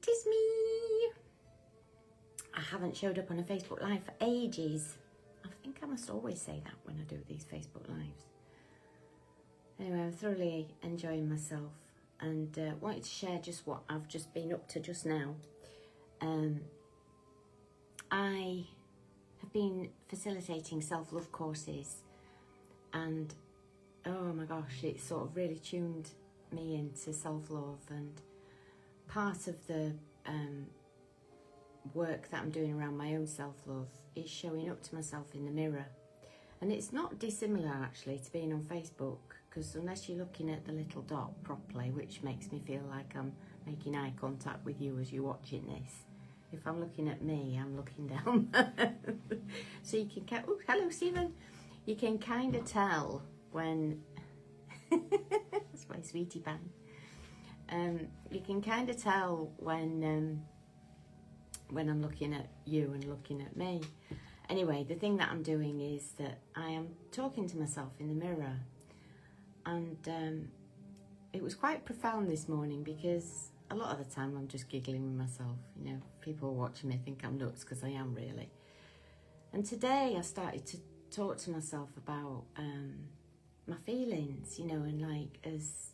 'tis me. I haven't showed up on a Facebook Live for ages. I think I must always say that when I do these Facebook Lives. Anyway, I'm thoroughly enjoying myself and wanted to share just what I've just been up to just now. I have been facilitating self-love courses, and oh my gosh, it sort of really tuned me into self-love, and part of the work that I'm doing around my own self-love is showing up to myself in the mirror. And it's not dissimilar actually to being on Facebook, because unless you're looking at the little dot properly, which makes me feel like I'm making eye contact with you as you're watching this, if I'm looking at me, I'm looking down. So you can, oh, hello Stephen. You can kind of tell when, that's my sweetie pie. You can kind of tell when I'm looking at you and looking at me. Anyway, the thing that I'm doing is that I am talking to myself in the mirror, and it was quite profound this morning, because a lot of the time I'm just giggling with myself. You know, people watching me think I'm nuts, because I am really. And today I started to talk to myself about my feelings, you know, and like as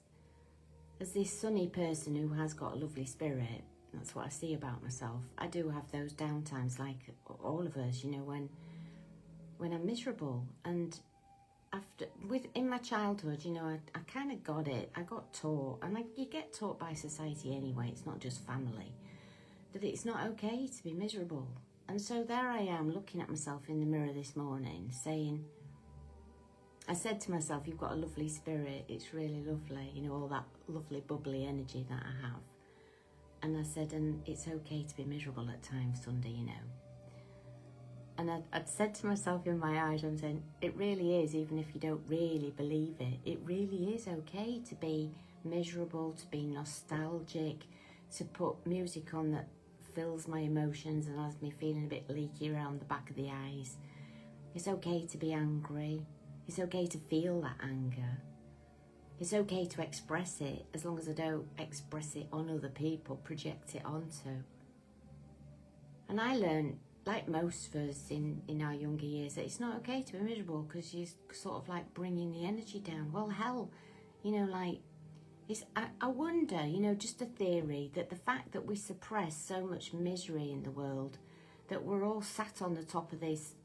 this sunny person who has got a lovely spirit. That's what I see about myself. I do have those down times, like all of us, you know, when I'm miserable. And in my childhood, you know, I kind of got it. I got taught, and you get taught by society anyway, it's not just family, that it's not okay to be miserable. And so there I am looking at myself in the mirror this morning saying, I said to myself, you've got a lovely spirit, it's really lovely, you know, all that lovely bubbly energy that I have. And I said, and it's okay to be miserable at times, Sunday, you know. And I'd said to myself in my eyes, I'm saying, it really is, even if you don't really believe it, it really is okay to be miserable, to be nostalgic, to put music on that fills my emotions and has me feeling a bit leaky around the back of the eyes. It's okay to be angry. It's okay to feel that anger. It's okay to express it, as long as I don't express it on other people, project it onto. And I learned, like most of us in our younger years, that it's not okay to be miserable, because you're sort of like bringing the energy down. Well, hell, you know, like, I wonder, you know, just a theory, that the fact that we suppress so much misery in the world, that we're all sat on the top of this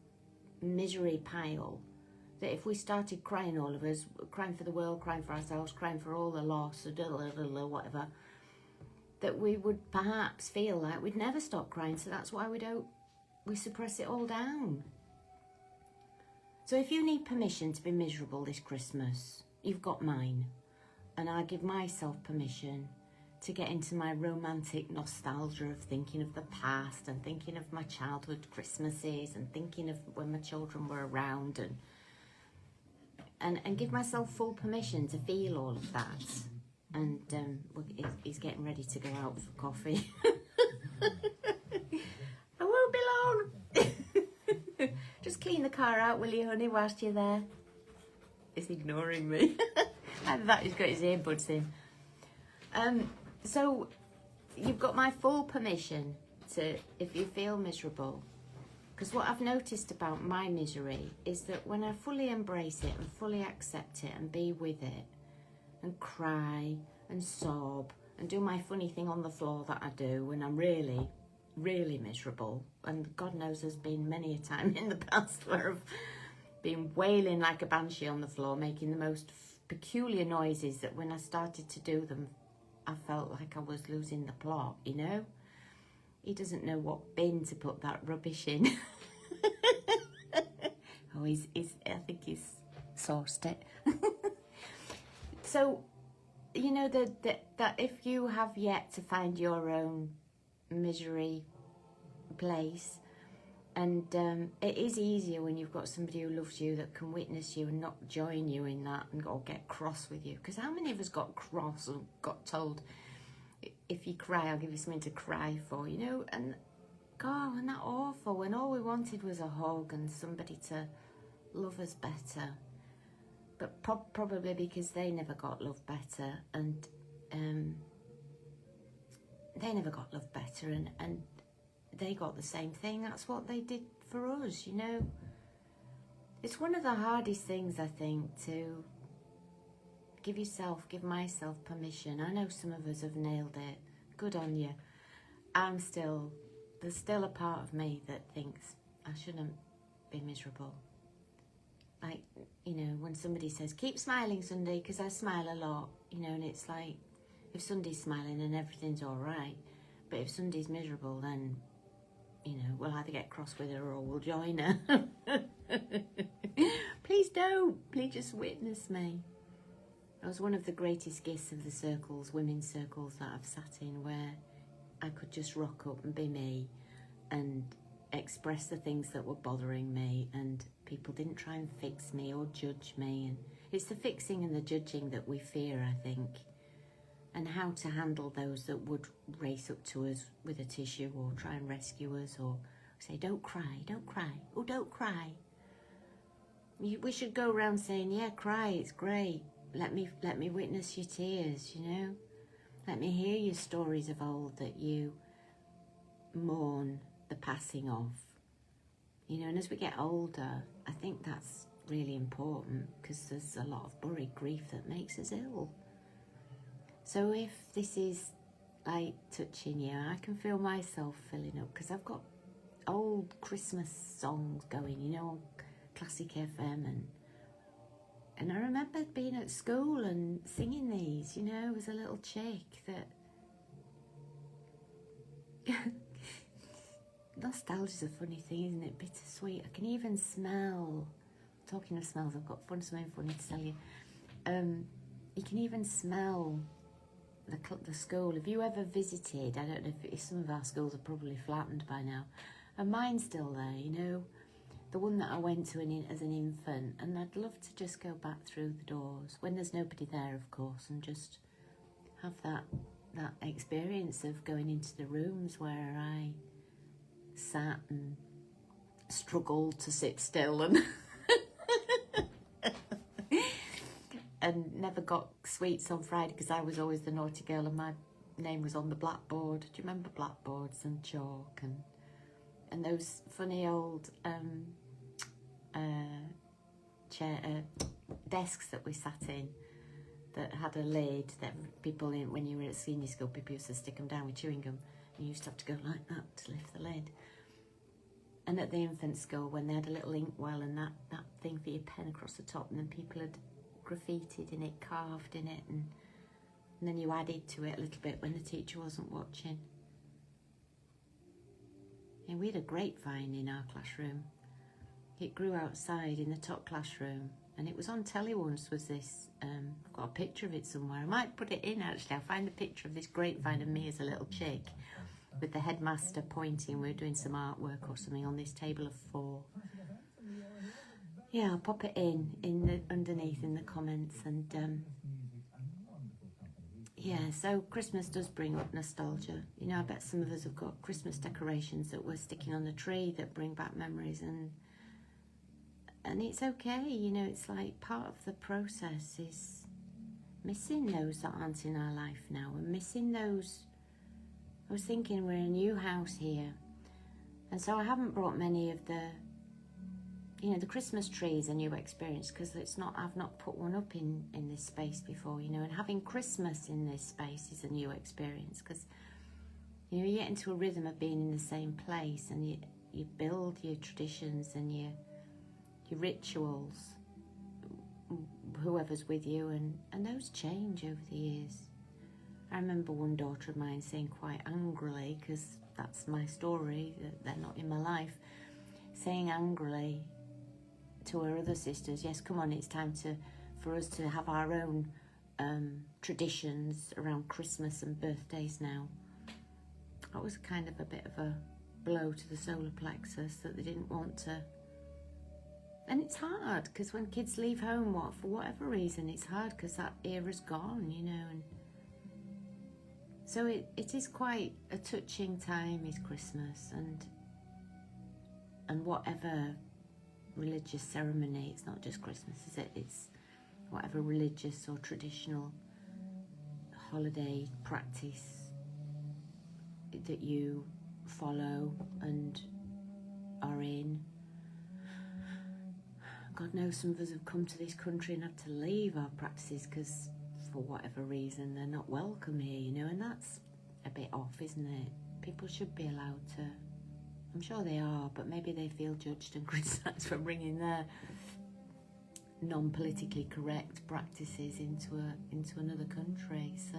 misery pile, that if we started crying, all of us, crying for the world, crying for ourselves, crying for all the loss, or whatever, that we would perhaps feel like we'd never stop crying. So that's why we suppress it all down. So if you need permission to be miserable this Christmas, you've got mine. And I give myself permission to get into my romantic nostalgia of thinking of the past, and thinking of my childhood Christmases, and thinking of when my children were around, and give myself full permission to feel all of that. And he's getting ready to go out for coffee. I won't be long. Just clean the car out, will you, honey, whilst you're there? He's ignoring me. Either that, he's got his earbuds in. So you've got my full permission to, if you feel miserable. Because what I've noticed about my misery is that when I fully embrace it and fully accept it and be with it and cry and sob and do my funny thing on the floor that I do when I'm really, really miserable, and God knows there's been many a time in the past where I've been wailing like a banshee on the floor, making the most peculiar noises that when I started to do them, I felt like I was losing the plot, you know? He doesn't know what bin to put that rubbish in. Oh, I think he's sourced it. So, you know, that if you have yet to find your own misery place, and it is easier when you've got somebody who loves you, that can witness you and not join you in that and or get cross with you. Because how many of us got cross and got told, if you cry, I'll give you something to cry for, you know? And God, wasn't that awful, when all we wanted was a hug and somebody to love us better. But probably because they never got loved better, and they never got loved better, and they got the same thing. That's what they did for us, you know. It's one of the hardest things, I think, to give myself permission. I know some of us have nailed it. Good on you. There's still a part of me that thinks I shouldn't be miserable. Like, you know, when somebody says, keep smiling, Sunday, because I smile a lot, you know, and it's like, if Sunday's smiling then everything's all right. But if Sunday's miserable, then, you know, we'll either get cross with her or we'll join her. Please don't. Please just witness me. I was one of the greatest gifts of the circles, women's circles that I've sat in, where I could just rock up and be me and express the things that were bothering me, and people didn't try and fix me or judge me. And it's the fixing and the judging that we fear, I think, and how to handle those that would race up to us with a tissue or try and rescue us or say, don't cry, oh, don't cry. We should go around saying, yeah, cry, it's great. Let me witness your tears, you know. Let me hear your stories of old that you mourn the passing of. You know, and as we get older, I think that's really important, because there's a lot of buried grief that makes us ill. So if this is like touching you, I can feel myself filling up, because I've got old Christmas songs going, you know, on Classic FM, and I remember being at school and singing these, you know, as a little chick. That nostalgia's a funny thing, isn't it? Bittersweet. I can even smell, talking of smells, I've got something funny to tell you. You can even smell the school. Have you ever visited? I don't know if some of our schools are probably flattened by now, and mine's still there, you know, the one that I went to as an infant, and I'd love to just go back through the doors when there's nobody there, of course, and just have that experience of going into the rooms where I sat and struggled to sit still and and never got sweets on Friday because I was always the naughty girl and my name was on the blackboard. Do you remember blackboards and chalk and those funny old desks that we sat in that had a lid that people in, when you were at senior school, people used to stick them down with chewing gum, and you used to have to go like that to lift the lid. And at the infant school, when they had a little inkwell and that thing for your pen across the top, and then people had graffitied in it, carved in it, and then you added to it a little bit when the teacher wasn't watching. And we had a grapevine in our classroom. It grew outside in the top classroom, and it was on telly once, was this, I've got a picture of it somewhere. I might put it in, actually. I'll find a picture of this grapevine of me as a little chick with the headmaster pointing. We were doing some artwork or something on this table of 4. Yeah, I'll pop it underneath in the comments. And yeah, so Christmas does bring up nostalgia. You know, I bet some of us have got Christmas decorations that we're sticking on the tree that bring back memories, and it's okay, you know. It's like part of the process is missing those that aren't in our life now, and missing those. I was thinking, we're in a new house here, and so I haven't brought many of the, you know, the Christmas tree is a new experience, because I've not put one up in this space before, you know, and having Christmas in this space is a new experience, because, you know, you get into a rhythm of being in the same place, and you build your traditions and your rituals, whoever's with you, and those change over the years. I remember one daughter of mine saying quite angrily, because that's my story, that they're not in my life, saying angrily to her other sisters, yes, come on, it's time for us to have our own traditions around Christmas and birthdays now. That was kind of a bit of a blow to the solar plexus, that they didn't want to. And it's hard, because when kids leave home, for whatever reason, it's hard, because that era's gone, you know. And so it is quite a touching time, is Christmas, and whatever religious ceremony, it's not just Christmas, is it? It's whatever religious or traditional holiday practice that you follow and are in. God knows some of us have come to this country and had to leave our practices because for whatever reason they're not welcome here, you know, and that's a bit off, isn't it? People should be allowed to, I'm sure they are, but maybe they feel judged and criticised for bringing their non-politically correct practices into another country. So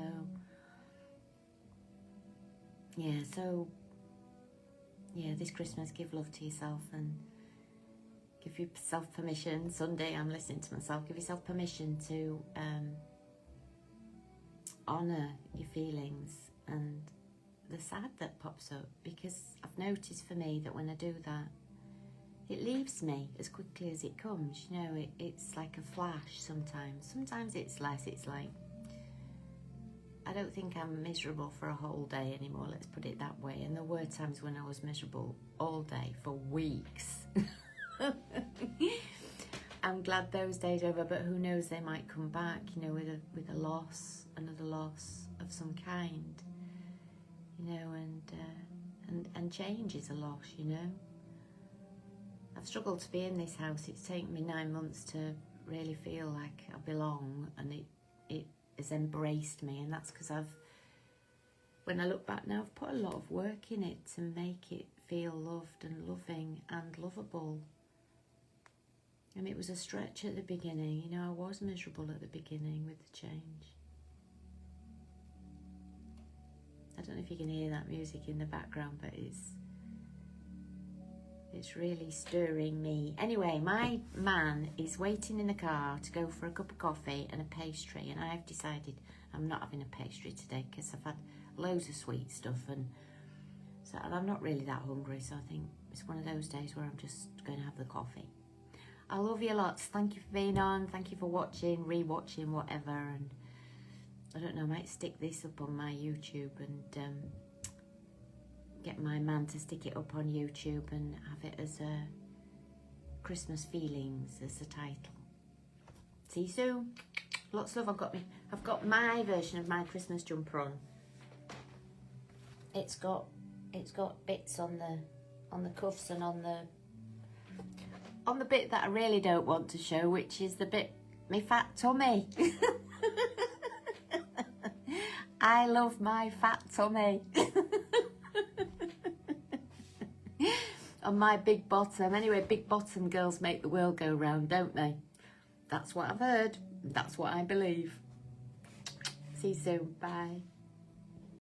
yeah, this Christmas give love to yourself and give yourself permission. Sunday I'm listening to myself. Give yourself permission to honour your feelings and the sad that pops up, because I've noticed for me that when I do that, it leaves me as quickly as it comes. You know, it's like a flash sometimes. Sometimes it's less. It's like, I don't think I'm miserable for a whole day anymore, let's put it that way. And there were times when I was miserable all day for weeks. I'm glad those days are over, but who knows, they might come back, you know, with a loss, another loss of some kind, you know, and change is a loss, you know. I've struggled to be in this house. It's taken me 9 months to really feel like I belong, and it has embraced me, and that's because when I look back now, I've put a lot of work in it to make it feel loved and loving and lovable. And it was a stretch at the beginning, you know, I was miserable at the beginning with the change. I don't know if you can hear that music in the background, but it's really stirring me. Anyway, my man is waiting in the car to go for a cup of coffee and a pastry, and I've decided I'm not having a pastry today because I've had loads of sweet stuff, and I'm not really that hungry, so I think it's one of those days where I'm just going to have the coffee. I love you lots. Thank you for being on. Thank you for watching, re-watching, whatever. And I don't know, I might stick this up on my YouTube and get my man to stick it up on YouTube and have it as a Christmas Feelings as the title. See you soon. Lots of love. I've got my version of my Christmas jumper on. It's got bits on the cuffs and on the bit that I really don't want to show, which is the bit, my fat tummy. I love my fat tummy. On my big bottom. Anyway, big bottom girls make the world go round, don't they? That's what I've heard. That's what I believe. See you soon. Bye.